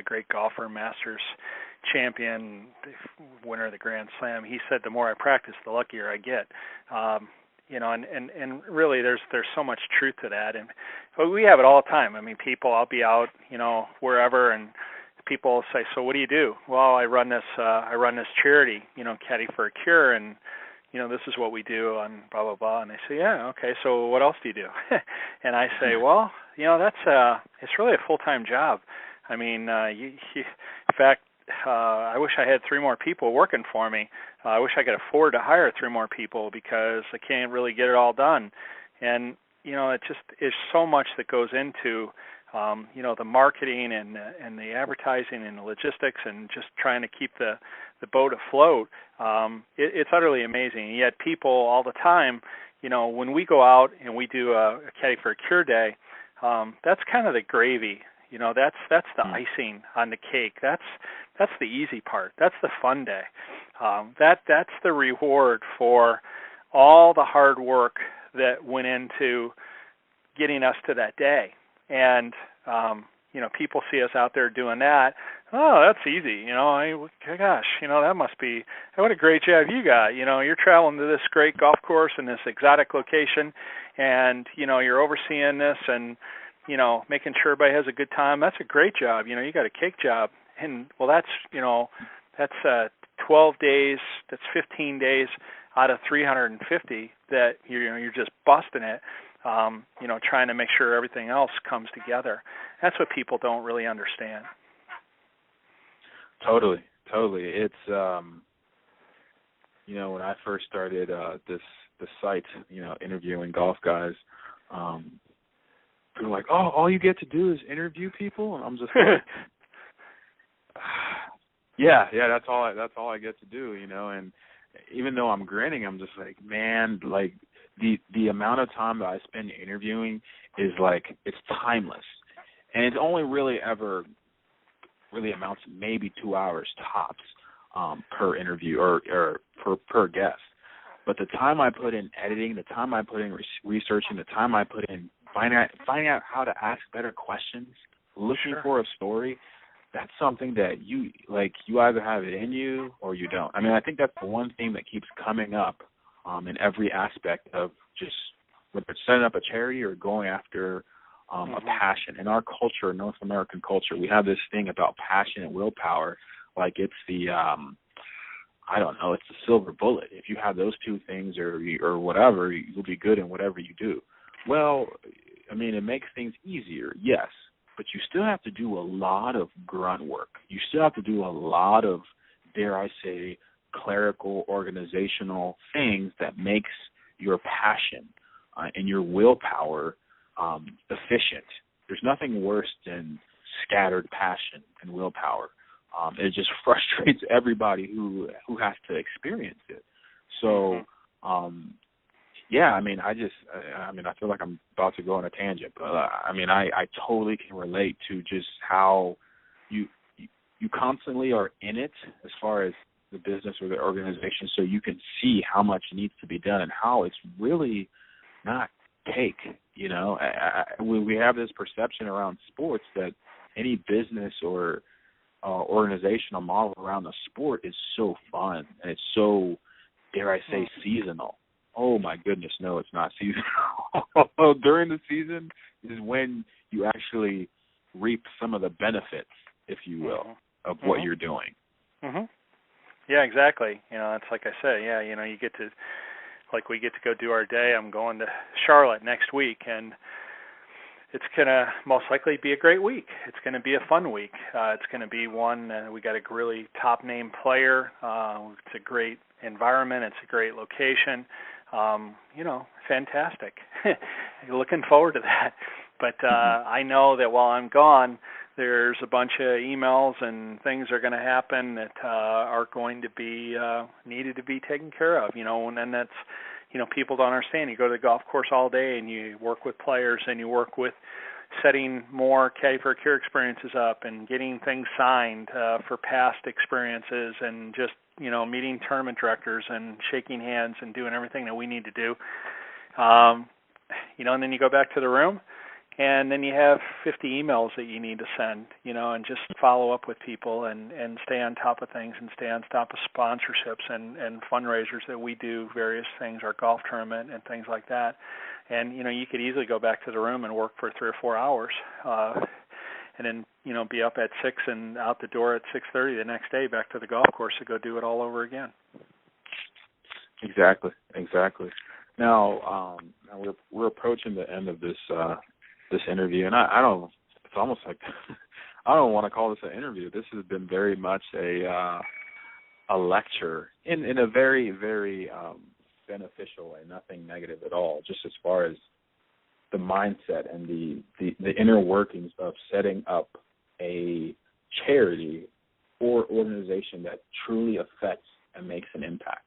Speaker 2: great golfer, Masters champion, winner of the Grand Slam. He said, the more I practice, the luckier I get. And really there's so much truth to that. But we have it all the time. People, I'll be out, wherever, and people say, so what do you do? Well, I run this charity, Caddy for a Cure, and this is what we do on blah blah blah. And they say, yeah, okay, so what else do you do? And I say, well, that's it's really a full-time job. In fact, I wish I had 3 more people working for me. I wish I could afford to hire 3 more people because I can't really get it all done. And it just is so much that goes into the marketing and the advertising and the logistics and just trying to keep the boat afloat. It's utterly amazing. And yet people all the time, when we go out and we do a Caddy for a Cure Day, that's kind of the gravy. That's the icing on the cake. That's the easy part. That's the fun day. That's the reward for all the hard work that went into getting us to that day. And people see us out there doing that. Oh, that's easy. Gosh, that must be, what a great job you got. You're traveling to this great golf course in this exotic location, and you're overseeing this and making sure everybody has a good time. That's a great job. You got a cake job. And well, that's 12 days, that's 15 days out of 350 that you're just busting it, trying to make sure everything else comes together. That's what people don't really understand.
Speaker 1: Totally. It's when I first started the site, interviewing golf guys, people are like, oh, all you get to do is interview people, and I'm just like, yeah, that's all I get to do, and even though I'm grinning, I'm just like, man, like the amount of time that I spend interviewing is like, it's timeless, and it's only really ever really amounts to maybe 2 hours tops per interview or per guest. But the time I put in editing, the time I put in researching, the time I put in finding out how to ask better questions, looking for a story, that's something that you either have it in you or you don't. I mean, I think that's the one thing that keeps coming up in every aspect of just whether it's setting up a charity or going after a passion. In our culture, North American culture, we have this thing about passion and willpower, like it's the it's the silver bullet. If you have those two things or whatever, you'll be good in whatever you do. Well, I mean, it makes things easier, yes, but you still have to do a lot of grunt work. You still have to do a lot of, dare I say, clerical, organizational things that makes your passion and your willpower efficient. There's nothing worse than scattered passion and willpower. It just frustrates everybody who has to experience it. So, I feel like I'm about to go on a tangent, but I totally can relate to just how you constantly are in it as far as the business or the organization, so you can see how much needs to be done and how it's really not cake. We have this perception around sports that any business or organizational model around the sport is so fun and it's so, dare I say, seasonal. Oh my goodness, no, it's not seasonal. During the season is when you actually reap some of the benefits, if you will, of what you're doing.
Speaker 2: Yeah, exactly. It's like I say, you get to, like we get to go do our day. I'm going to Charlotte next week, and it's going to most likely be a great week. It's going to be a fun week. It's going to be one, we got a really top-name player. It's a great environment. It's a great location. Fantastic. Looking forward to that. But I know that while I'm gone, there's a bunch of emails and things are going to happen that are going to be needed to be taken care of, and then that's, people don't understand. You go to the golf course all day and you work with players and you work with setting more Caddy for a Cure experiences up and getting things signed for past experiences and just, meeting tournament directors and shaking hands and doing everything that we need to do. And then you go back to the room and then you have 50 emails that you need to send, and just follow up with people and stay on top of things and stay on top of sponsorships and fundraisers that we do, various things, our golf tournament and things like that. And, you could easily go back to the room and work for 3 or 4 hours and then, be up at 6 and out the door at 6:30 the next day back to the golf course to go do it all over again.
Speaker 1: Exactly. Now, we're approaching the end of this interview, and I don't. It's almost like I don't want to call this an interview. This has been very much a lecture in a very, very beneficial way, nothing negative at all, just as far as the mindset and the inner workings of setting up a charity or organization that truly affects and makes an impact.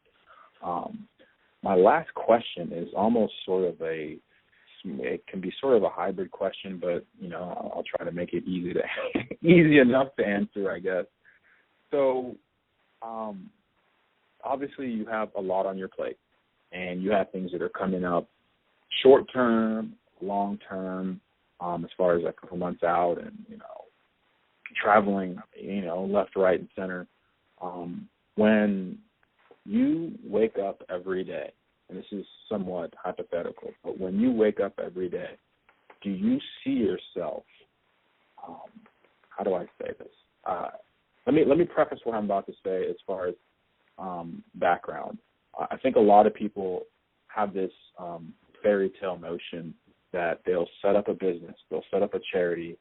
Speaker 1: My last question is almost sort of it can be sort of a hybrid question, but, you know, I'll try to make it easy enough to answer, I guess. So, obviously you have a lot on your plate, and you have things that are coming up short term, long term, as far as a couple months out, and, you know, traveling, you know, left, right, and center. When you wake up every day, and this is somewhat hypothetical, but when you wake up every day, do you see yourself, how do I say this? Let me preface what I'm about to say as far as background. I think a lot of people have this fairy tale notion that they'll set up a business, they'll set up a charity,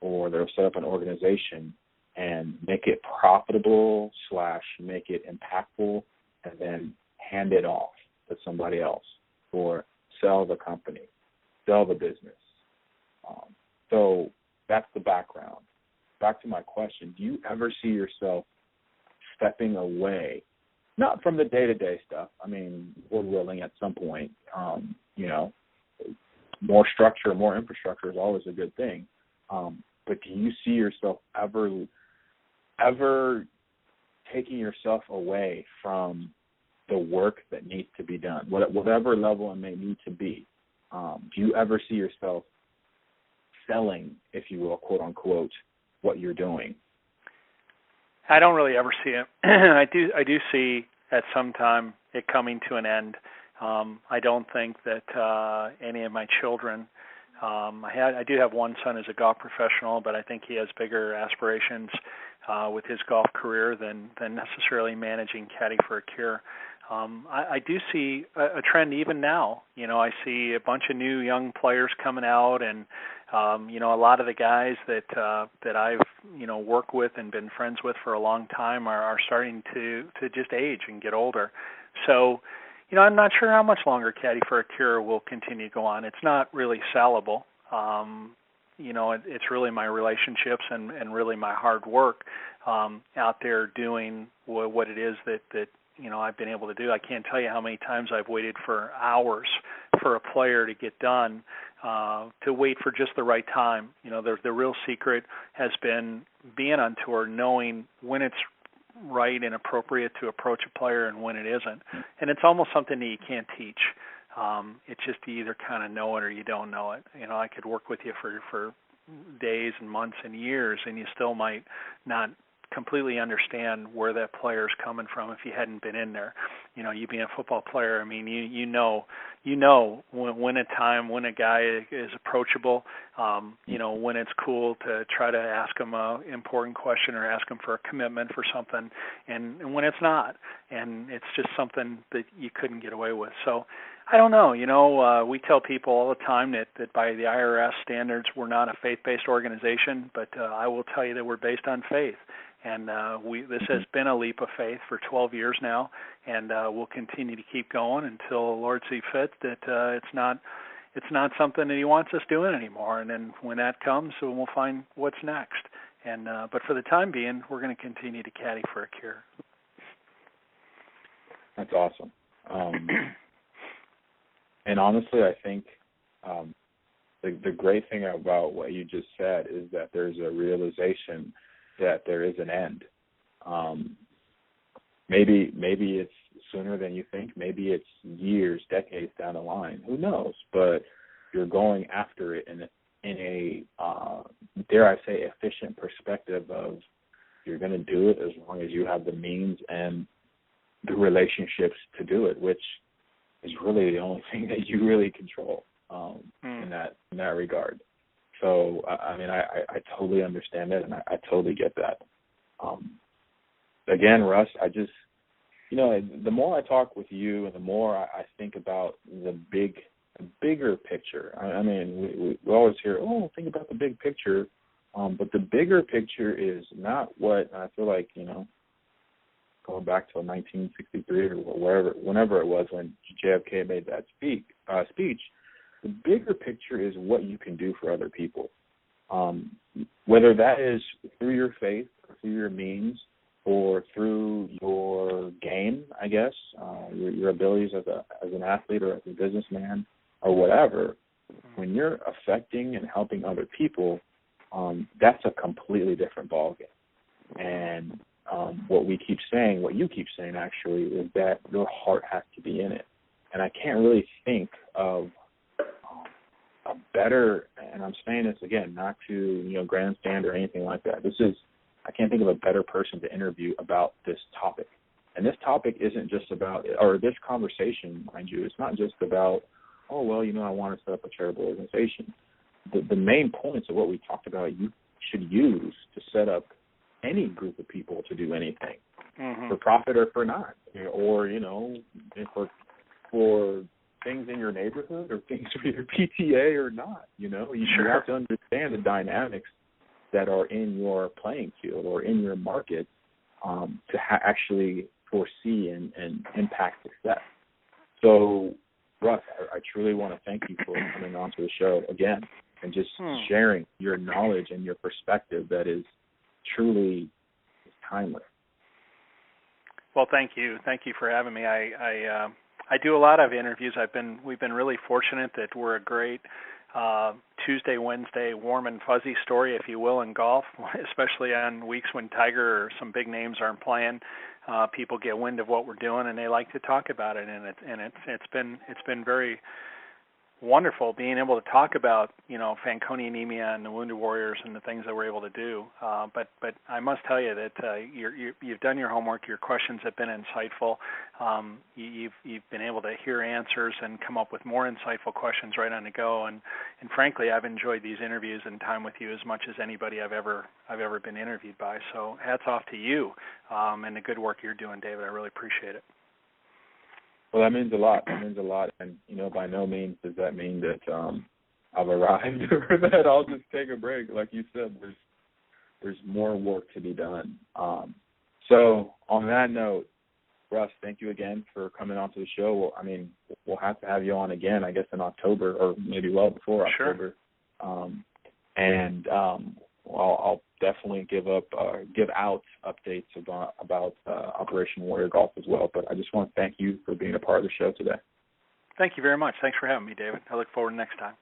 Speaker 1: or they'll set up an organization and make it profitable / make it impactful, and then hand it off to somebody else, or sell the company, sell the business. So that's the background. Back to my question, do you ever see yourself stepping away, not from the day-to-day stuff? I mean, we're willing at some point, you know, more structure, more infrastructure is always a good thing. But do you see yourself ever taking yourself away from the work that needs to be done, whatever level it may need to be? Do you ever see yourself selling, if you will, quote unquote, what you're doing?
Speaker 2: I don't really ever see it. I do see at some time it coming to an end. I don't think that any of my children. I do have one son who's a golf professional, but I think he has bigger aspirations with his golf career than necessarily managing Caddy for a Cure. I do see a trend even now. You know, I see a bunch of new young players coming out, and you know, a lot of the guys that I've, you know, worked with and been friends with for a long time are starting to just age and get older. So, you know, I'm not sure how much longer Caddy for a Cure will continue to go on. It's not really sellable. You know, it's really my relationships and really my hard work out there doing what it is that you know, I've been able to do. I can't tell you how many times I've waited for hours for a player to get done, to wait for just the right time. You know, the real secret has been being on tour, knowing when it's right and appropriate to approach a player and when it isn't. And it's almost something that you can't teach. It's just you either kind of know it or you don't know it. You know, I could work with you for days and months and years, and you still might not completely understand where that player is coming from if you hadn't been in there. You know, you being a football player, I mean, you know when a guy is approachable, you know, when it's cool to try to ask him a important question or ask him for a commitment for something, and when it's not, and it's just something that you couldn't get away with. So I don't know. You know, we tell people all the time that by the IRS standards, we're not a faith-based organization, but I will tell you that we're based on faith. And this has been a leap of faith for 12 years now, and we'll continue to keep going until the Lord see fit that it's not something that He wants us doing anymore. And then when that comes, we'll find what's next. And but for the time being, we're going to continue to caddy for a cure.
Speaker 1: That's awesome. And honestly, I think the great thing about what you just said is that there's a realization that there is an end. Maybe it's sooner than you think. Maybe it's years, decades down the line. Who knows? But you're going after it in a dare I say, efficient perspective of you're going to do it as long as you have the means and the relationships to do it, which is really the only thing that you really control in that regard. So, I mean, I totally understand that, and I totally get that. Again, Russ, I just, you know, the more I talk with you and the more I think about the bigger picture. I mean, we always hear, think about the big picture. But the bigger picture is not what, I feel like, going back to 1963 or whenever it was when JFK made that speech, the bigger picture is what you can do for other people. Whether that is through your faith or through your means or through your game, I guess, your abilities as an athlete or as a businessman or whatever, when you're affecting and helping other people, that's a completely different ballgame. And what you keep saying actually, is that your heart has to be in it. And I can't really think of a better, and I'm saying this again, not to grandstand or anything like that. I can't think of a better person to interview about this topic. And this topic isn't just about, or this conversation, mind you, it's not just about, I want to set up a charitable organization. The main points of what we talked about, you should use to set up any group of people to do anything, for profit or for not, or for things in your neighborhood or things for your PTA or not. You have to understand the dynamics that are in your playing field or in your market to actually foresee and impact success. So, Russ, I truly want to thank you for coming on to the show again and just sharing your knowledge and your perspective that is truly timeless.
Speaker 2: Well, thank you. Thank you for having me. I do a lot of interviews. We've been really fortunate that we're a great Tuesday, Wednesday, warm and fuzzy story, if you will, in golf, especially on weeks when Tiger or some big names aren't playing. People get wind of what we're doing and they like to talk about it, and it's been very wonderful being able to talk about Fanconi anemia and the Wounded Warriors and the things that we're able to do. But I must tell you that you've done your homework. Your questions have been insightful. You've been able to hear answers and come up with more insightful questions right on the go. And frankly, I've enjoyed these interviews and time with you as much as anybody I've ever been interviewed by. So hats off to you and the good work you're doing, David. I really appreciate it.
Speaker 1: Well, that means a lot. And, by no means does that mean that I've arrived or that I'll just take a break. Like you said, there's more work to be done. So on that note, Russ, thank you again for coming on to the show. We'll have to have you on again, I guess, in October or maybe well before October. Sure. I'll definitely give out updates about Operation Warrior Golf as well. But I just want to thank you for being a part of the show today.
Speaker 2: Thank you very much. Thanks for having me, David. I look forward to next time.